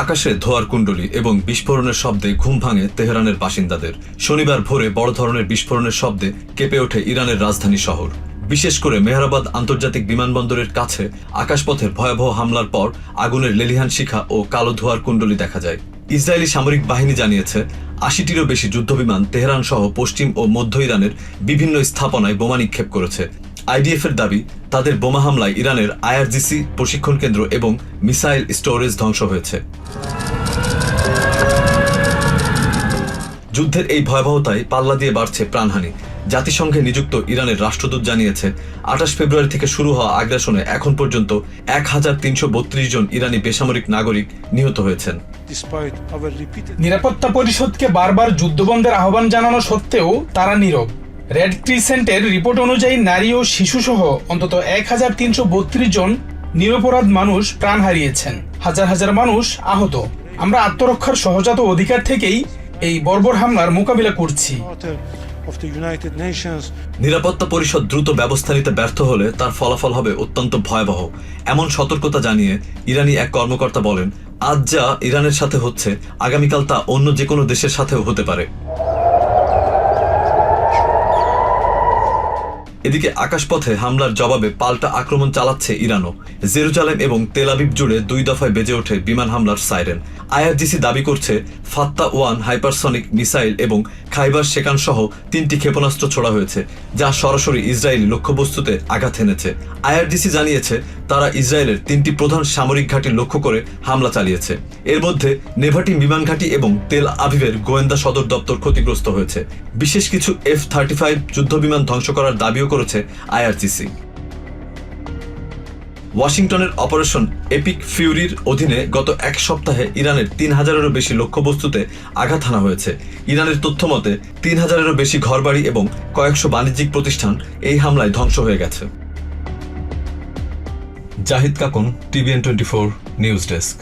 আকাশে ধোঁয়ার কুণ্ডলী এবং বিস্ফোরণের শব্দে ঘুম ভাঙে তেহরানের বাসিন্দাদের। শনিবার ভোরে বড় ধরনের বিস্ফোরণের শব্দে কেঁপে ওঠে ইরানের রাজধানী শহর। বিশেষ করে মেহরাবাদ আন্তর্জাতিক বিমানবন্দরের কাছে আকাশপথের ভয়াবহ হামলার পর আগুনের লেলিহান শিখা ও কালো ধোঁয়ার কুণ্ডলী দেখা যায়। ইসরায়েলি সামরিক বাহিনী জানিয়েছে ৮০টিরও বেশি যুদ্ধবিমান তেহরান সহ পশ্চিম ও মধ্য ইরানের বিভিন্ন স্থাপনায় বোমা নিক্ষেপ করেছে। আইডিএফ এর দাবি, তাদের বোমা হামলায় ইরানের আইআরজিসি প্রশিক্ষণ কেন্দ্র এবং মিসাইল স্টোরেজ ধ্বংস হয়েছে। যুদ্ধের এই ভয়াবহতায় পাল্লা দিয়ে বাড়ছে প্রাণহানি। জাতিসংঘে নিযুক্ত ইরানের রাষ্ট্রদূত জানিয়েছে ২৮ ফেব্রুয়ারি থেকে শুরু হওয়া আগ্রাসনে এখন পর্যন্ত ১,৩৩২ জন ইরানি বেসামরিক নাগরিক নিহত হয়েছেন। নিরাপত্তা পরিষদকে বারবার যুদ্ধবন্ধের আহ্বান জানানো সত্ত্বেও তারা নীরব। রেড ক্রিসেন্টের রিপোর্ট অনুযায়ী নারী ও শিশুসহ অন্তত ১,৩৩২ জন নিরপরাধ মানুষ প্রাণ হারিয়েছেন, হাজার হাজার মানুষ আহত। আমরা আত্মরক্ষার সহজাত অধিকার থেকেই এই বর্বর হামলার মোকাবিলা করছি। নিরাপত্তা পরিষদ দ্রুত ব্যবস্থা নিতে ব্যর্থ হলে তার ফলাফল হবে অত্যন্ত ভয়াবহ, এমন সতর্কতা জানিয়ে ইরানি এক কর্মকর্তা বলেন, আজ যা ইরানের সাথে হচ্ছে আগামীকাল তা অন্য যে কোনো দেশের সাথেও হতে পারে। এদিকে আকাশপথে হামলার জবাবে পাল্টা আক্রমণ চালাচ্ছে ইরানও। জেরুজালেম এবং তেল আবিব জুড়ে ২ দফায় বেজে ওঠে বিমান হামলার সাইরেন। আইআরজিসি দাবি করছে ফাত্তা-1 হাইপারসনিক মিসাইল এবং খাইবার শেকান সহ ৩টি ক্ষেপণাস্ত্র ছোড়া হয়েছে, যা সরাসরি ইসরায়েলি লক্ষ্যবস্তুতে আঘাত হেনেছে। আইআরজিসি জানিয়েছে তারা ইসরায়েলের ৩টি প্রধান সামরিক ঘাঁটি লক্ষ্য করে হামলা চালিয়েছে। এর মধ্যে নেভাটিম বিমান ঘাঁটি এবং তেল আবিবের গোয়েন্দা সদর দপ্তর ক্ষতিগ্রস্ত হয়েছে। বিশেষ কিছু F-35 যুদ্ধবিমান ধ্বংস করার দাবিও করেছে আইআরজিসি। ওয়াশিংটনের অপারেশন এপিক ফিউরির অধীনে গত এক সপ্তাহে ইরানের ৩,০০০-এরও বেশি লক্ষ্যবস্তুতে আঘাত হানা হয়েছে। ইরানের তথ্য মতে ৩,০০০-এরও বেশি ঘরবাড়ি এবং কয়েকশো বাণিজ্যিক প্রতিষ্ঠান এই হামলায় ধ্বংস হয়ে গেছে। Zahid Kakun, TVN24 news desk.